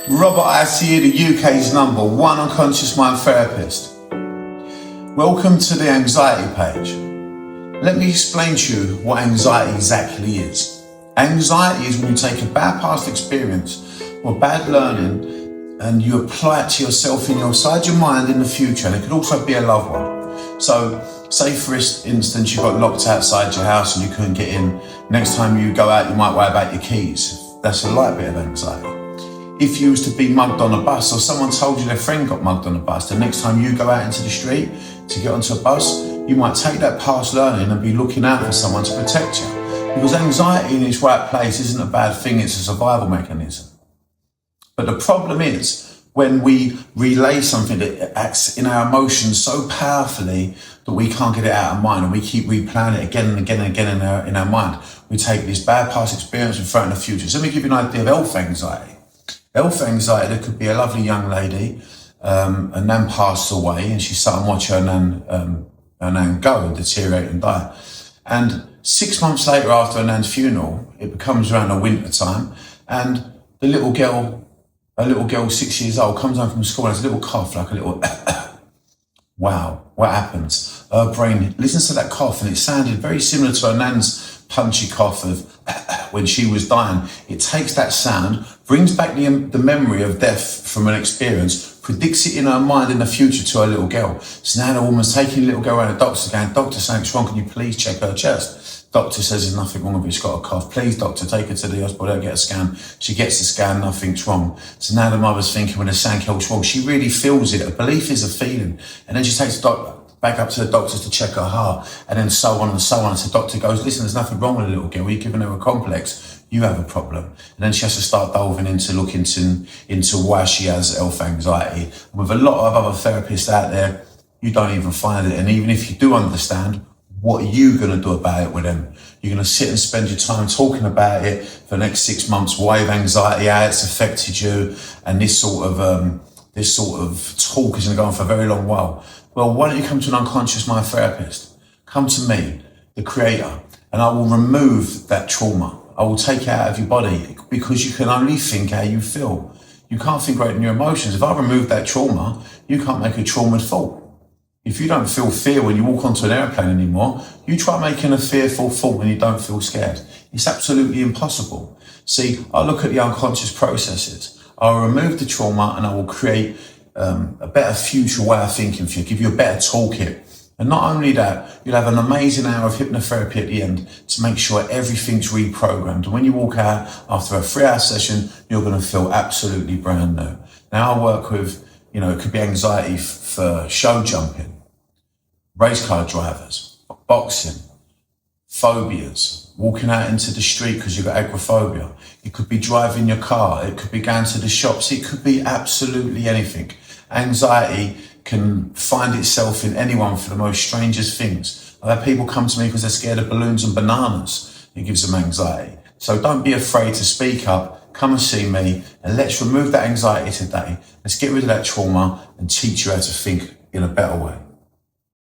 Robert Ice here, the UK's #1 unconscious mind therapist. Welcome to the anxiety page. Let me explain to you what anxiety exactly is. Anxiety is when you take a bad past experience or bad learning and you apply it to yourself inside your mind in the future, and it could also be a loved one. So, say for instance, you got locked outside your house and you couldn't get in. Next time you go out, you might worry about your keys. That's a light bit of anxiety. If you was to be mugged on a bus, or someone told you their friend got mugged on a bus, the next time you go out into the street to get onto a bus, you might take that past learning and be looking out for someone to protect you. Because anxiety in its right place isn't a bad thing, it's a survival mechanism. But the problem is when we relay something that acts in our emotions so powerfully that we can't get it out of mind, and we keep replaying it again and again and again in our mind. We take this bad past experience and throw it in the future. So let me give you an idea of health anxiety. Health anxiety, there could be a lovely young lady, her nan passed away and she sat and watched her nan go and deteriorate and die. And 6 months later after her nan's funeral, it becomes around the winter time, and the little girl, 6 years old, comes home from school and has a little cough, like a little wow, what happens? Her brain listens to that cough and it sounded very similar to her nan's punchy cough of when she was dying. It takes that sound, brings back the memory of death from an experience, predicts it in her mind in the future to her little girl. So now the woman's taking the little girl around the doctor going, "Doctor, something's wrong, can you please check her chest?" Doctor says there's nothing wrong with her, she's got a cough. "Please, doctor, take her to the hospital, get a scan." She gets the scan, nothing's wrong. So now the mother's thinking when the scan goes wrong, she really feels it. A belief is a feeling. And then she takes the doctor back up to the doctors to check her heart, and then so on and so on. So the doctor goes, "Listen, there's nothing wrong with the little girl. You're giving her a complex. You have a problem." And then she has to start delving into why she has health anxiety. And with a lot of other therapists out there, you don't even find it. And even if you do understand, what are you going to do about it with them? You're going to sit and spend your time talking about it for the next 6 months, why you have anxiety, how it's affected you, and this sort of talk is going to go on for a very long while. Well, why don't you come to an unconscious mind therapist? Come to me, the creator, and I will remove that trauma. I will take it out of your body, because you can only think how you feel. You can't think right in your emotions. If I remove that trauma, you can't make a traumaed thought. If you don't feel fear when you walk onto an airplane anymore, you try making a fearful thought when you don't feel scared. It's absolutely impossible. See, I look at the unconscious processes. I'll remove the trauma and I will create a better future way of thinking for you, give you a better toolkit. And not only that, you'll have an amazing hour of hypnotherapy at the end to make sure everything's reprogrammed. And when you walk out after a 3-hour session, you're going to feel absolutely brand new. Now I work with, it could be anxiety for show jumping, race car drivers, boxing, phobias, walking out into the street because you've got agoraphobia. It could be driving your car. It could be going to the shops. It could be absolutely anything. Anxiety can find itself in anyone for the most strangest things. I've had people come to me because they're scared of balloons and bananas. It gives them anxiety. So don't be afraid to speak up. Come and see me, and let's remove that anxiety today. Let's get rid of that trauma and teach you how to think in a better way.